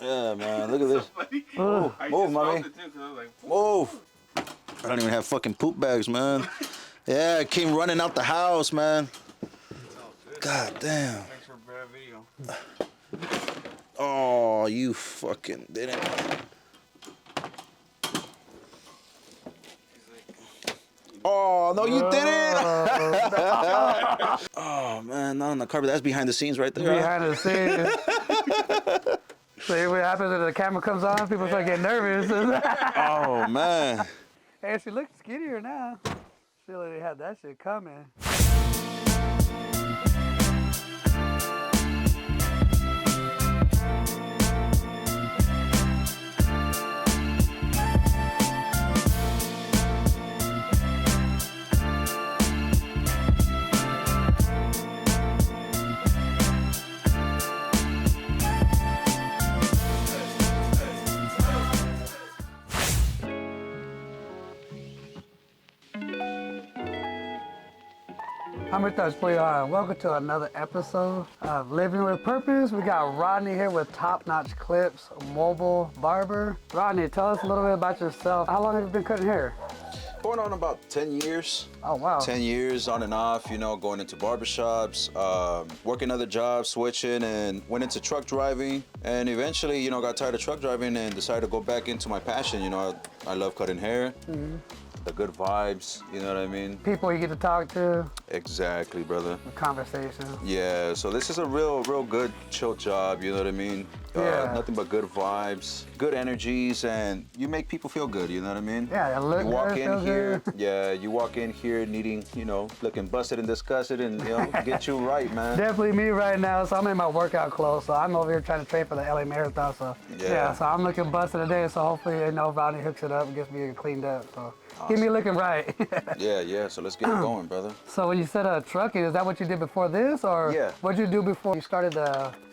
Yeah, man. Look at this. So Move, mommy. Move. I don't even have fucking poop bags, man. Yeah, I came running out the house, man. God damn. Thanks for a bad video. Oh, you fucking didn't. Oh, no, you didn't. Oh, man, not on the carpet. That's behind the scenes right there. Behind the scenes. See what happens when the camera comes on? People start getting nervous. Oh, man. Hey, she looks skinnier now. She already had that shit coming. I'm your touch for you. Welcome to another episode of Living with Purpose. We got Rodney here with Top Notch Clips, mobile barber. Rodney, tell us a little bit about yourself. How long have you been cutting hair? Going on about 10 years. Oh, wow. 10 years on and off, you know, going into barbershops, working other jobs, switching, and went into truck driving. And eventually, you know, got tired of truck driving and decided to go back into my passion. You know, I love cutting hair. Mm-hmm. The good vibes, you know what I mean? People you get to talk to. Exactly, brother. The conversation. Yeah, so this is a real good, chill job, you know what I mean? Yeah. Nothing but good vibes, good energies, and you make people feel good, you know what I mean? Yeah, you look You walk good, in feel here, good. yeah, you walk in here needing, you know, looking busted and disgusted and, you know, get you right, man. Definitely me right now. So I'm in my workout clothes. So I'm over here trying to train for the LA Marathon. So yeah, so I'm looking busted today. So hopefully, you know, Rodney hooks it up and gets me cleaned up. So Get me looking right. Yeah, so let's get it going, brother. So when you said trucking, is that what you did before this? Or Yeah. what did you do before you started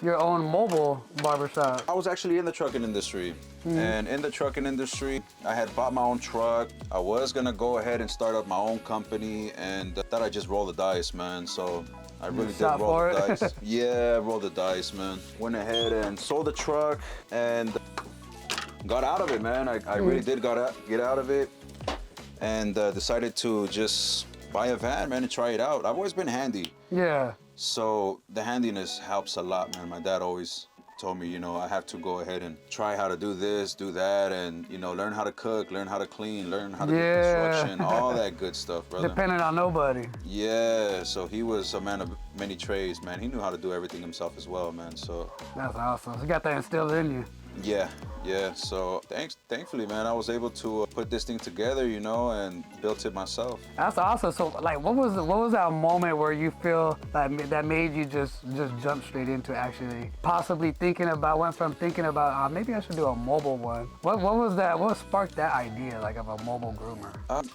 your own mobile barbershop? I was actually in the trucking industry. And in the trucking industry, I had bought my own truck. I was gonna go ahead and start up my own company, and thought I'd just roll the dice, man. So I really did roll the dice. Yeah, roll the dice, man. Went ahead and sold the truck and got out of it, man. I really did get out of it, and decided to just buy a van, man, and try it out. I've always been handy. Yeah. So the handiness helps a lot, man. My dad always told me, you know, I have to go ahead and try how to do this, do that, and, you know, learn how to cook, learn how to clean, learn how to do construction, all that good stuff, brother. Depending on nobody. Yeah, so he was a man of many trades, man. He knew how to do everything himself as well, man, so. That's awesome. You got that instilled in you. Yeah. So thankfully, man, I was able to put this thing together, you know, and built it myself. That's awesome. So, like, what was that moment where you feel that made you just jump straight into actually possibly went from thinking about maybe I should do a mobile one. What was that? What sparked that idea, like, of a mobile groomer?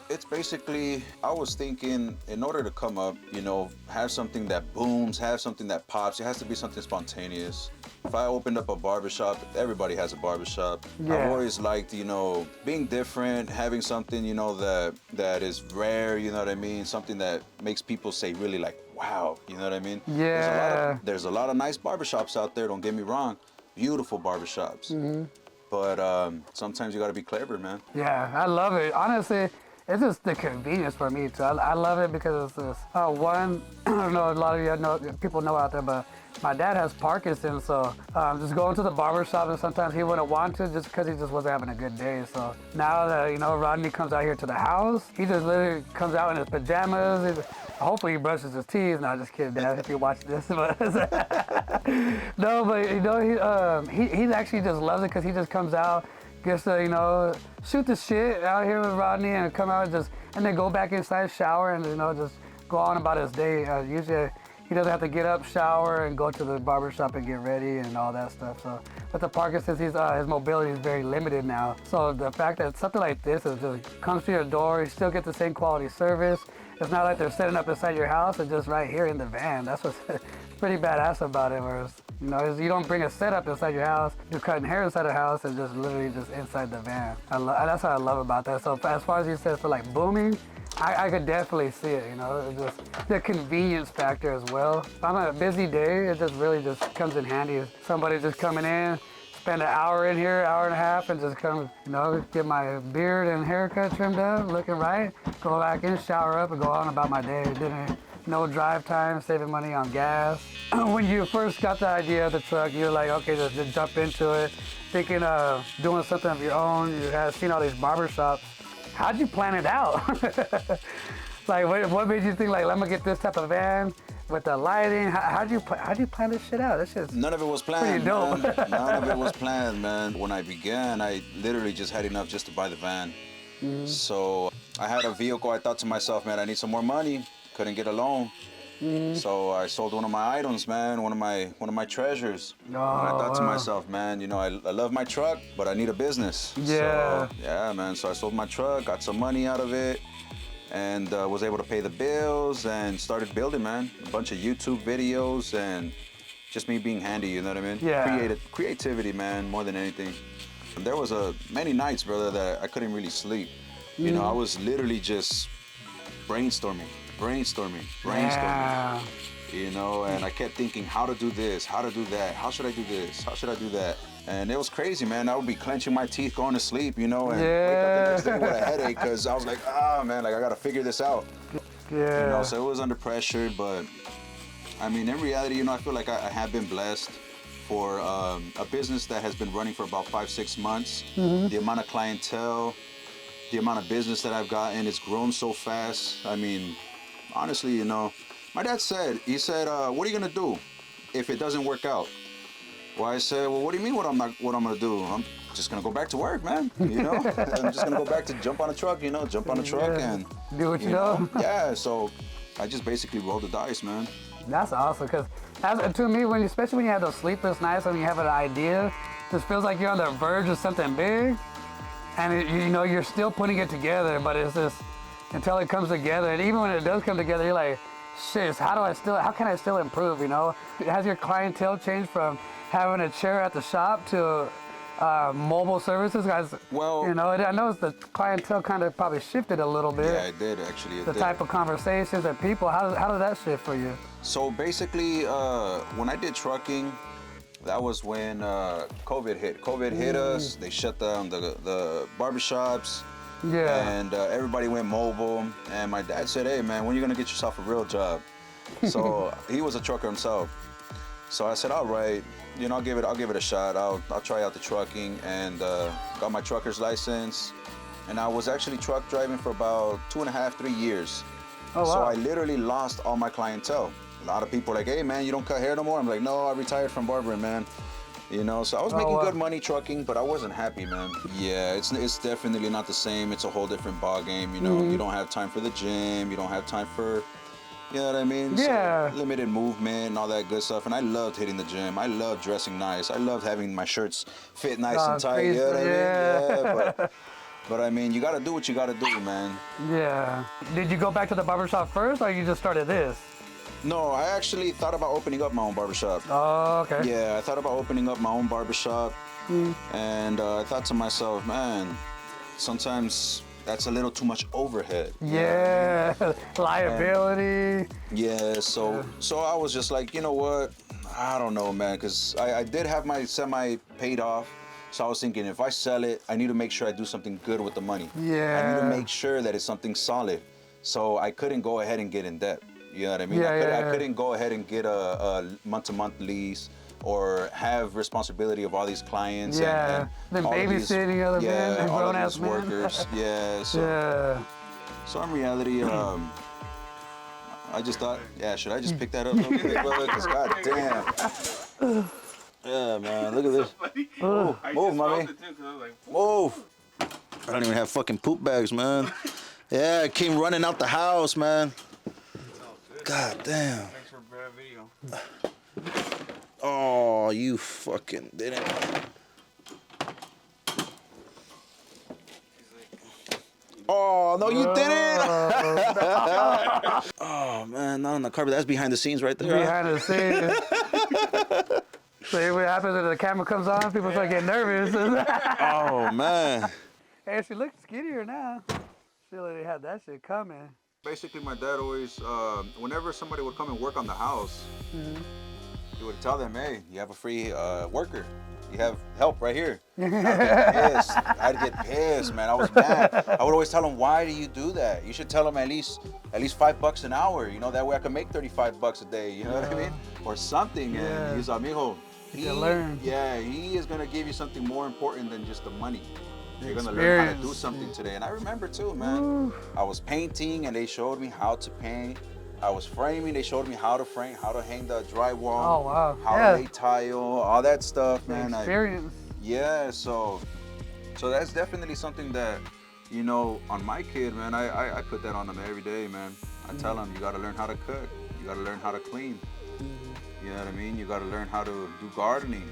It's basically, I was thinking, in order to come up, you know, have something that booms, have something that pops. It has to be something spontaneous. If I opened up a barbershop, everybody has a barbershop. Yeah. I've always liked, you know, being different, having something, you know, that is rare, you know what I mean? Something that makes people say really like, wow, you know what I mean? Yeah. There's a lot of nice barbershops out there, don't get me wrong. Beautiful barbershops. Mm-hmm. But sometimes you gotta be clever, man. Yeah, I love it. Honestly, it's just the convenience for me too. I love it because it's this. One, I don't know, a lot of people know out there, but my dad has Parkinson's, so just going to the barbershop, and sometimes he wouldn't want to just because he just wasn't having a good day. So now that, you know, Rodney comes out here to the house, he just literally comes out in his pajamas. Hopefully he brushes his teeth. No, just kidding, Dad, if you watch this. But no, but, you know, he actually just loves it because he just comes out, gets to, you know, shoot the shit out here with Rodney and come out and then go back inside, shower, and, you know, just go on about his day. Usually he doesn't have to get up, shower, and go to the barbershop and get ready and all that stuff. So, but the Parkinson's, his mobility is very limited now. So the fact that something like this just comes to your door, you still get the same quality service. It's not like they're setting up inside your house. It's just right here in the van. That's what's pretty badass about it. Whereas, you know, you don't bring a setup inside your house. You're cutting hair inside the house. It's just literally just inside the van. That's what I love about that. So as far as you said, for like booming, I could definitely see it, you know, it's just the convenience factor as well. If I'm on a busy day, it just really just comes in handy. Somebody just coming in, spend an hour in here, hour and a half, and just come, you know, get my beard and haircut trimmed up, looking right, go back in, shower up, and go on about my day. Didn't no drive time, saving money on gas. When you first got the idea of the truck, you're like, okay, just jump into it, thinking of doing something of your own. You had seen all these barber shops. How'd you plan it out? Like, what made you think, like, I'm gonna get this type of van with the lighting? How'd you plan this shit out? This shit's None of it was planned, pretty dope. man. None of it was planned, man. When I began, I literally just had enough just to buy the van. So I had a vehicle. I thought to myself, man, I need some more money. Couldn't get a loan. So I sold one of my items, man, one of my treasures. And I thought to myself, man, you know, I love my truck, but I need a business. Yeah. So, yeah, man. So I sold my truck, got some money out of it, and was able to pay the bills and started building, man. A bunch of YouTube videos and just me being handy, you know what I mean? Yeah. Creativity, man, more than anything. And there was many nights, brother, that I couldn't really sleep. You know, I was literally just brainstorming. Yeah. You know, and I kept thinking how to do this, how to do that, how should I do this, how should I do that? And it was crazy, man. I would be clenching my teeth going to sleep, you know, and wake up the next day with a headache because I was like, man, like I gotta figure this out. Yeah. You know, so it was under pressure, but I mean, in reality, you know, I feel like I have been blessed for a business that has been running for about 5-6 months. The amount of clientele, the amount of business that I've gotten, it's grown so fast. I mean, honestly, you know, my dad said, what are you gonna do if it doesn't work out? Well, I said, well, what do you mean what I'm gonna do? I'm just gonna go back to work, man. You know, I'm just gonna go back to jump on a truck, you know, and do what you know. Yeah, so I just basically rolled the dice, man. That's awesome, because to me, especially when you have those sleepless nights, when you have an idea, it just feels like you're on the verge of something big, and you know, you're still putting it together, but it's just until it comes together, and even when it does come together, you're like, shit, how can I still improve, you know? Has your clientele changed from having a chair at the shop to mobile services, guys? Well, you know, I know the clientele kind of probably shifted a little bit. Yeah, it did actually. The type of conversations and people, how did that shift for you? So basically, when I did trucking, that was when COVID hit. COVID hit us. They shut down the barbershops. Yeah. And everybody went mobile. And my dad said, hey, man, when are you going to get yourself a real job? So he was a trucker himself. So I said, all right, you know, I'll give it a shot. I'll try out the trucking, and got my trucker's license. And I was actually truck driving for about 2.5, 3 years. Oh, wow. So I literally lost all my clientele. A lot of people are like, hey, man, you don't cut hair no more? I'm like, no, I retired from barbering, man. You know, so I was making good money trucking, but I wasn't happy, man. Yeah, it's definitely not the same. It's a whole different ball game, you know. You don't have time for the gym. You don't have time for, you know what I mean? Yeah. So, limited movement and all that good stuff. And I loved hitting the gym. I loved dressing nice. I loved having my shirts fit nice and tight. You know what I mean? Yeah, but I mean, you got to do what you got to do, man. Yeah. Did you go back to the barbershop first, or you just started this? No, I actually thought about opening up my own barbershop. Oh, okay. Yeah, I thought about opening up my own barbershop. And I thought to myself, man, sometimes that's a little too much overhead. Yeah, liability. Yeah, so I was just like, you know what? I don't know, man, because I did have my semi paid off. So I was thinking, if I sell it, I need to make sure I do something good with the money. Yeah. I need to make sure that it's something solid. So I couldn't go ahead and get in debt. You know what I mean? Yeah, I couldn't go ahead and get a month-to-month lease or have responsibility of all these clients. Yeah. And Then all of babysitting other men, all of grown-ass these men. workers. Yeah. So, Yeah. so in reality, I just thought, yeah, should I just pick that up real quick, brother? Because goddamn. Yeah, man, look at this. Move, mommy. Move. I don't even have fucking poop bags, man. Yeah, I came running out the house, man. God damn. Thanks for a bad video. Oh, you fucking didn't. Oh, no, you didn't. Oh, man, not on the carpet. That's behind the scenes right there. Behind the scenes. So what happens when the camera comes on, people start getting nervous. Oh, man. Hey, she looks skinnier now. She already had that shit coming. Basically, my dad always, whenever somebody would come and work on the house, he would tell them, hey, you have a free worker. You have help right here. I'd get pissed, man. I was mad. I would always tell him, why do you do that? You should tell him at least $5 an hour. You know, that way I can make $35 a day. You know what I mean? Or something. Yeah. And he's like, mijo, learn. yeah, he is gonna give you something more important than just the money. You're gonna learn how to do something today. And I remember too, man. Ooh. I was painting and they showed me how to paint. I was framing, they showed me how to frame, how to hang the drywall. Oh, wow. How to lay tile, all that stuff, man. Experience. So that's definitely something that, you know, on my kid, man, I put that on him every day, man. I tell him, you gotta learn how to cook. You gotta learn how to clean. You know what I mean? You gotta learn how to do gardening.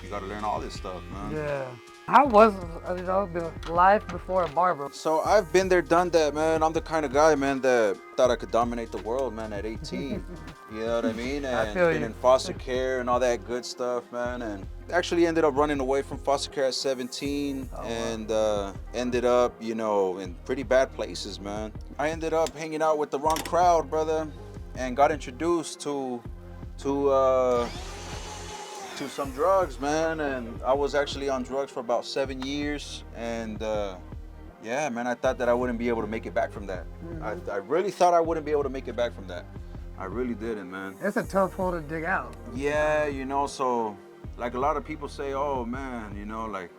You gotta learn all this stuff, man. Yeah. How was, you know, life before a barber? So I've been there, done that, man. I'm the kind of guy, man, that thought I could dominate the world, man, at 18. You know what I mean? And been in foster care and all that good stuff, man. And actually ended up running away from foster care at 17 and ended up, you know, in pretty bad places, man. I ended up hanging out with the wrong crowd, brother, and got introduced to some drugs, man, and I was actually on drugs for about 7 years, and yeah, man, I thought that I wouldn't be able to make it back from that. I really thought I wouldn't be able to make it back from that. I really didn't, man. It's a tough hole to dig out. Yeah, you know, so like a lot of people say, oh man, you know, like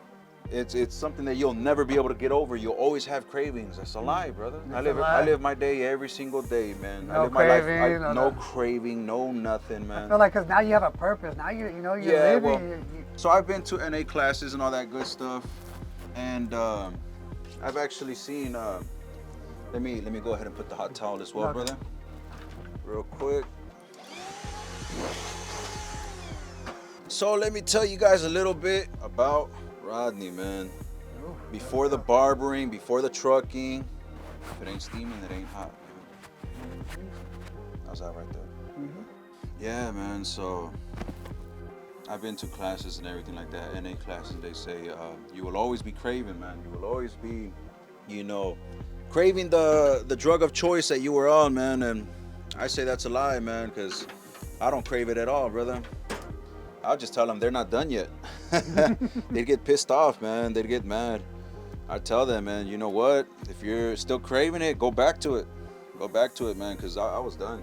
it's something that you'll never be able to get over. You'll always have cravings. That's a lie, brother. I live my day every single day, man. No I live my life. craving, No craving, no nothing, man. I feel like, because now you have a purpose. Now you're living. Well, so I've been to NA classes and all that good stuff, and I've actually seen. Let me go ahead and put the hot towel as well, brother. Real quick. So let me tell you guys a little bit about Rodney, man. Before the barbering, before the trucking, if it ain't steaming, it ain't hot, man. How's that right there? Yeah, man, so I've been to classes and everything like that. NA classes, they say you will always be craving, man. You will always be, you know, craving the drug of choice that you were on, man. And I say that's a lie, man, because I don't crave it at all, brother. I'll just tell them they're not done yet. They'd get pissed off, man. They'd get mad. I tell them, man, you know what? If you're still craving it, go back to it. Go back to it, man, because I was done.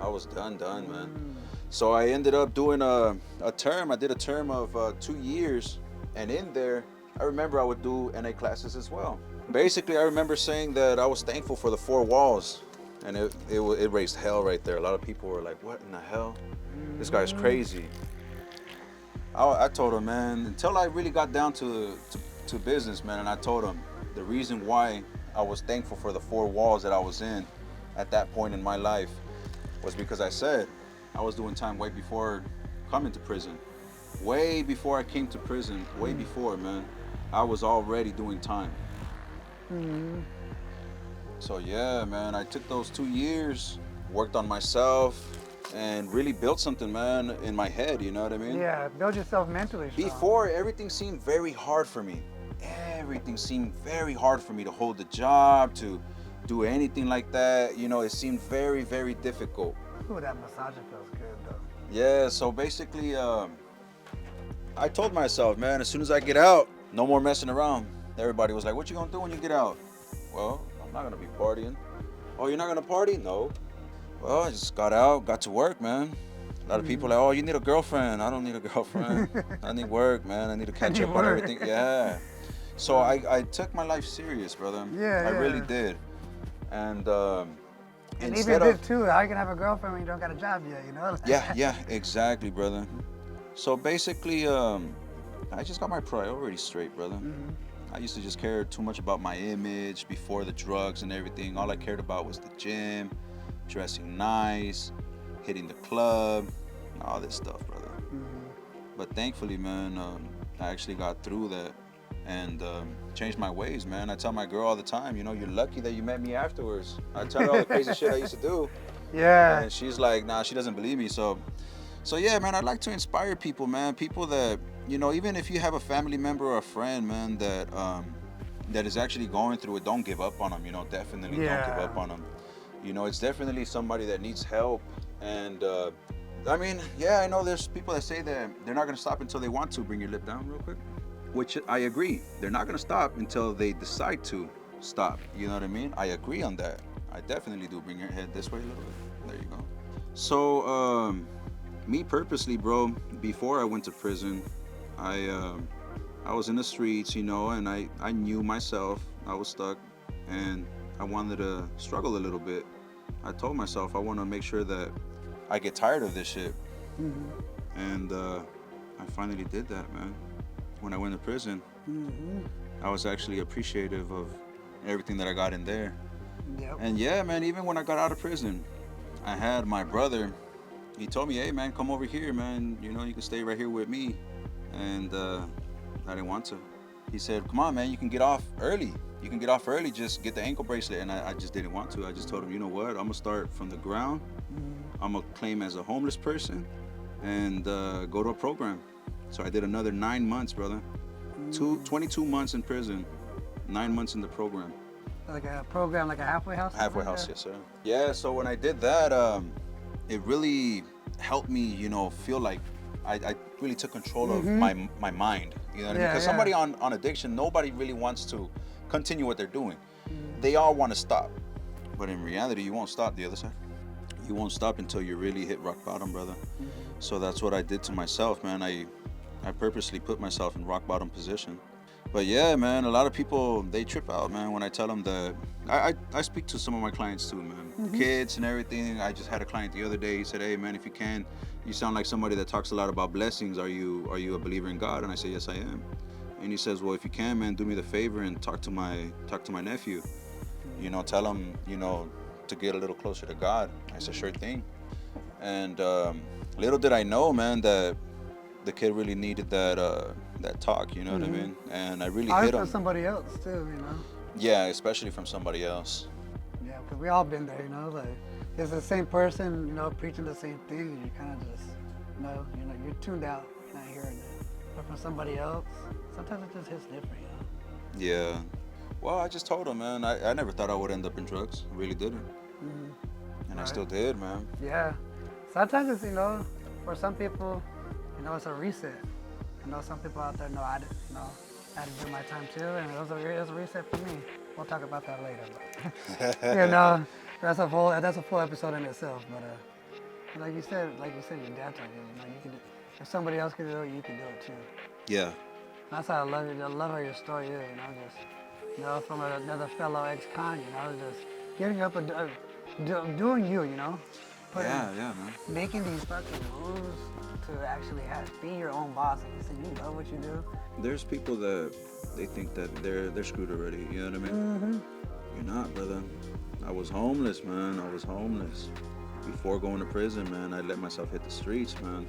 I was done, man. So I ended up doing a term. I did a term of 2 years. And in there, I remember I would do NA classes as well. Basically, I remember saying that I was thankful for the 4 walls. And it raised hell right there. A lot of people were like, what in the hell? This guy's crazy. I told him, man, until I really got down to business, man, and I told him the reason why I was thankful for the 4 walls that I was in at that point in my life was because I said I was doing time way before coming to prison. Way before I came to prison, way before, man, I was already doing time. So yeah, man, I took those 2 years, worked on myself, and really built something, man, in my head, you know what I mean? Yeah, build yourself mentally strong. Before, everything seemed very hard for me. Everything seemed very hard for me to hold a job, to do anything like that. You know, it seemed very, very difficult. Ooh, that massaging feels good, though. Yeah, so basically, I told myself, man, as soon as I get out, no more messing around. Everybody was like, what you gonna do when you get out? Well, I'm not gonna be partying. Oh, you're not gonna party? No. Well, I just got out, got to work, man. A lot of people are like, oh, you need a girlfriend. I don't need a girlfriend. I need work, man. I need to catch up on everything. Yeah. So I took my life serious, brother. Yeah, I really did. And even this too, how you can have a girlfriend when you don't got a job yet, you know? Yeah, exactly, brother. So basically, I just got my priorities straight, brother. I used to just care too much about my image before the drugs and everything. All I cared about was the gym, dressing nice, hitting the club, all this stuff, brother. But thankfully, man, I actually got through that and changed my ways, man. I tell my girl all the time, you know, you're lucky that you met me afterwards. I tell her all the crazy shit I used to do. Yeah. And she's like, nah, she doesn't believe me. So yeah, man, I'd like to inspire people, man. People that, you know, even if you have a family member or a friend, man, that is actually going through it, don't give up on them, you know, definitely don't give up on them. You know, it's definitely somebody that needs help, and I mean, yeah, I know there's people that say that they're not gonna stop until they want to. Bring your lip down real quick. Which I agree. They're not gonna stop until they decide to stop. You know what I mean? I agree on that. I definitely do. Bring your head this way a little bit. There you go. So, me purposely, bro, before I went to prison, I was in the streets, you know, and I knew myself. I was stuck, and I wanted to struggle a little bit. I told myself I want to make sure that I get tired of this shit. And I finally did that, man. When I went to prison, I was actually appreciative of everything that I got in there. Yep. And yeah, man, even when I got out of prison, I had my brother. He told me, hey, man, come over here, man. You know, you can stay right here with me. And I didn't want to. He said, come on, man, you can get off early. You can get off early, just get the ankle bracelet. And I just didn't want to. I just told him, you know what? I'm going to start from the ground. I'm going to claim as a homeless person and go to a program. So I did another 9 months, brother. 22 months in prison, 9 months in the program. Like a program, like a halfway house? Halfway house, yes, sir. Yeah, so when I did that, it really helped me, you know, feel like I really took control of my mind. You know what I mean? Because somebody on addiction, nobody really wants to continue what they're doing. They all want to stop. But in reality, you won't stop. The other side. You won't stop until you really hit rock bottom, brother. So that's what I did to myself, man. I purposely put myself in rock bottom position. But yeah, man, a lot of people, they trip out, man, when I tell them that. I speak to some of my clients too, man. Kids and everything. I just had a client the other day. He said, hey, man, if you can, you sound like somebody that talks a lot about blessings. Are you a believer in God? And I say, yes, I am. And he says, well, if you can, man, do me the favor and talk to my nephew. You know, tell him, you know, to get a little closer to God. I said, sure thing. And little did I know, man, that the kid really needed that talk, you know what I mean? And I really hit him. From somebody else too, you know? Yeah, especially from somebody else. Yeah, because we all been there, you know? Like, it's the same person, you know, preaching the same thing, and you kind of just, you know, you're tuned out, you're not hearing it. But from somebody else, sometimes it just hits different, you know? Yeah. Well, I just told him, man, I never thought I would end up in drugs. I really didn't. And I still did, man. Yeah. Sometimes it's, you know, for some people, you know, it's a reset. You know, some people out there know I had to do my time too, and it was a reset for me. We'll talk about that later, but you know, that's a full episode in itself. But like you said, your dad told you, you know, you can. If somebody else can do it, you can do it too. Yeah. That's how I love it. I love how your story is. You know, just from another fellow ex-con, you know, just getting up and doing you, you know. Yeah, man. Making these fucking moves to actually be your own boss. And you say you love what you do. There's people that they think that they're screwed already. You know what I mean? You're not, brother. I was homeless, man. I was homeless before going to prison, man. I let myself hit the streets, man.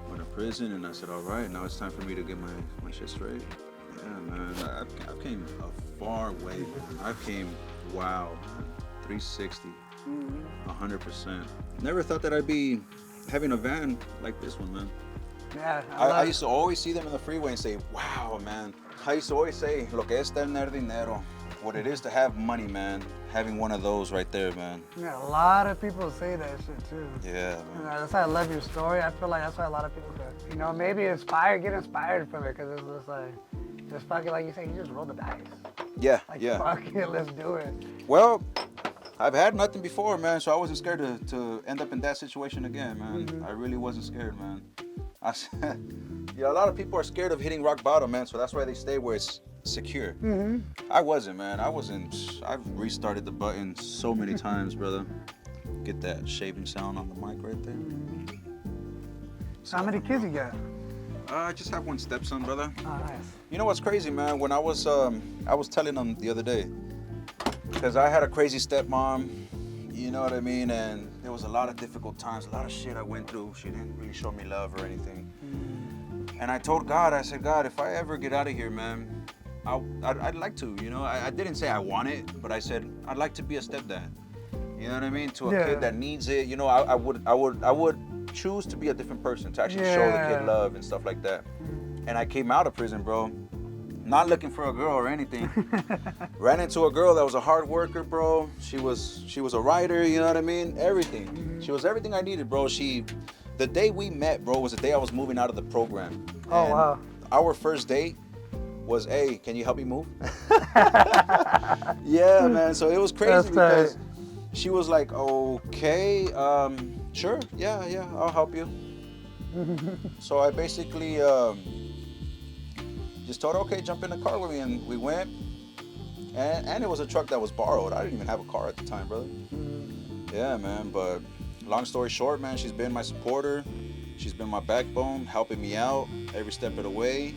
Went to prison, and I said, all right, now it's time for me to get my shit straight. Yeah, man. I came a far way, man. I came, wow, man. 360. 100%. Never thought that I'd be having a van like this one, man. Yeah, I used to always see them in the freeway and say, wow, man. I used to always say, lo que es tener dinero. What it is to have money, man. Having one of those right there, man. Yeah, a lot of people say that shit too. Yeah, man. You know, that's why I love your story. I feel like that's why a lot of people could, you know, maybe get inspired from it, because it's just like, just fucking, like you say, you just roll the dice. Yeah, like, yeah. Fuck it, let's do it. Well, I've had nothing before, man, so I wasn't scared to end up in that situation again, man. I really wasn't scared, man. A lot of people are scared of hitting rock bottom, man, so that's why they stay where it's secure. I wasn't, man. I've restarted the button so many times, brother. Get that shaving sound on the mic right there. How many kids you got? I just have one stepson, brother. Oh, nice. You know what's crazy, man? When I was telling him the other day, because I had a crazy stepmom, you know what I mean? And there was a lot of difficult times, a lot of shit I went through. She didn't really show me love or anything. And I told God, I said, God, if I ever get out of here, man, I'd like to, you know? I didn't say I want it, but I said, I'd like to be a stepdad. You know what I mean? To a kid that needs it. You know, I would choose to be a different person, to actually show the kid love and stuff like that. And I came out of prison, bro, not looking for a girl or anything. Ran into a girl that was a hard worker, bro. She was a writer, you know what I mean? Everything. She was everything I needed, bro. She The day we met, bro, was the day I was moving out of the program. Oh, And wow. Our first date was, hey, can you help me move? Yeah, man. So it was crazy That's because tight. she was like, okay, sure, yeah, I'll help you. So I basically just told her, okay, jump in the car with me, and we went. And it was a truck that was borrowed. I didn't even have a car at the time, brother. Yeah, man. But long story short, man, she's been my supporter. She's been my backbone, helping me out every step of the way.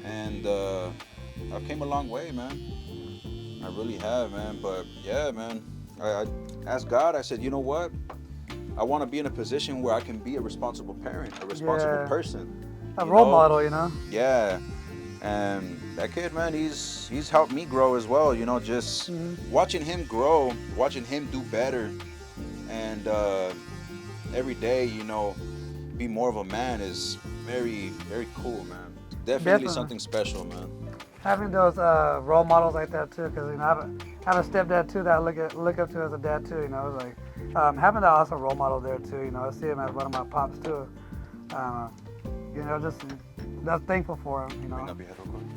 And I came a long way, man. I really have, man. But yeah, man, I asked God, I said, you know what? I want to be in a position where I can be a responsible parent, a responsible Yeah. person. A you role know? model, you know? Yeah. And that kid, man, he's helped me grow as well. You know, just watching him grow, watching him do better, and every day, you know, be more of a man is very, very cool, man. Definitely something special, man. Having those role models like that too, because you know, I have a stepdad too that I look up to as a dad too. You know, like having that awesome role model there too. You know, I see him as one of my pops too. You know, just that's thankful for him. You know. Bring up your head real quick.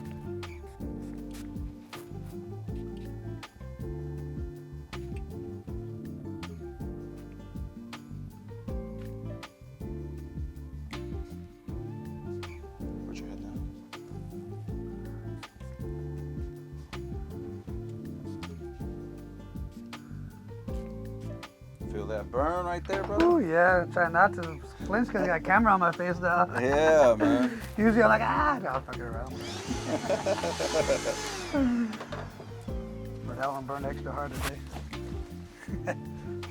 Put your head down. Feel that burn right there, brother? Ooh, yeah, try not to flinch because I got a camera on my face now. Yeah, man. Usually I'm like, no, I'm fucking around. But that one burned extra hard today.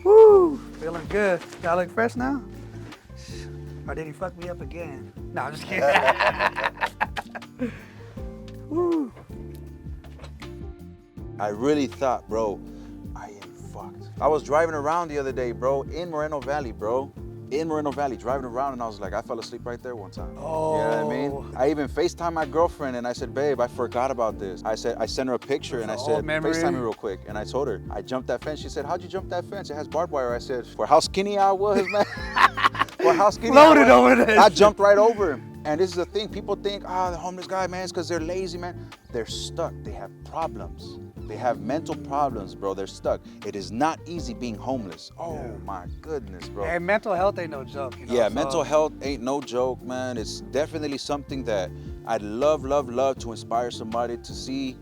Woo, feeling good. Y'all look fresh now? Or did he fuck me up again? No, I'm just kidding. Woo. I really thought, bro, I am fucked. I was driving around the other day, bro, in Moreno Valley, bro. In Moreno Valley, driving around, and I was like, I fell asleep right there one time. Oh. You know what I mean? I even FaceTimed my girlfriend, and I said, babe, I forgot about this. I sent her a picture, and I That's an said, old memory. FaceTime me real quick. And I told her, I jumped that fence. She said, how'd you jump that fence? It has barbed wire. I said, for how skinny I was, man. For how skinny Floated I was, over that I shit. jumped right over him. And this is the thing, people think, the homeless guy, man, it's because they're lazy, man. They're stuck, they have problems. They have mental problems, bro, they're stuck. It is not easy being homeless. Oh my goodness, bro. And mental health ain't no joke, you know? Yeah, so- mental health ain't no joke, man. It's definitely something that I'd love to inspire somebody to see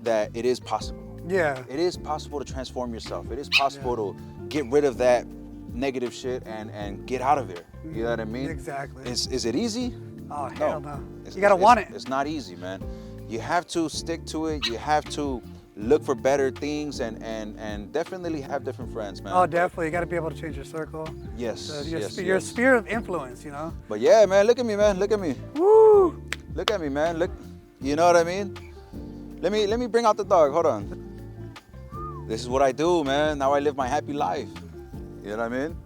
that it is possible. Yeah. It is possible to transform yourself. It is possible to get rid of that negative shit and get out of there. You know what I mean? Exactly. Is it easy? Oh, hell no. It's- You gotta it's- want it. It's not easy, man. You have to stick to it. You have to look for better things and definitely have different friends, man. Oh, definitely. You got to be able to change your circle. Yes, Your, yes, your yes. sphere of influence, you know? But yeah, man, look at me, man. Look at me. Woo! Look at me, man. Look, you know what I mean? Let me bring out the dog. Hold on. This is what I do, man. Now I live my happy life. You know what I mean?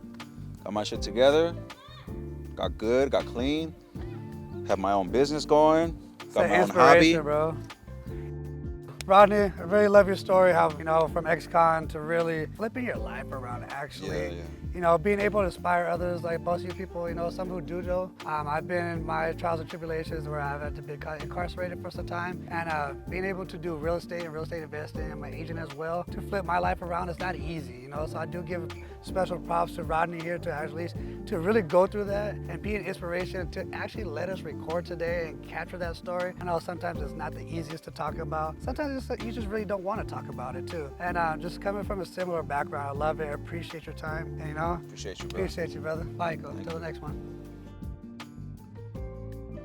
Got my shit together. Got good. Got clean. Have my own business going. Got my own hobby. Bro. Rodney, I really love your story, how, you know, from ex-con to really flipping your life around, actually. Yeah. You know, being able to inspire others, like most of you people, you know, some who do though. I've been in my trials and tribulations where I've had to be incarcerated for some time, and being able to do real estate and real estate investing, and my agent as well, to flip my life around is not easy, you know. So I do give special props to Rodney here to actually to really go through that and be an inspiration to actually let us record today and capture that story. I know sometimes it's not the easiest to talk about. Sometimes you just really don't want to talk about it too. And just coming from a similar background, I love it. I appreciate your time. And you know, Appreciate you, bro. appreciate you, brother. Bye, go. Until the next one.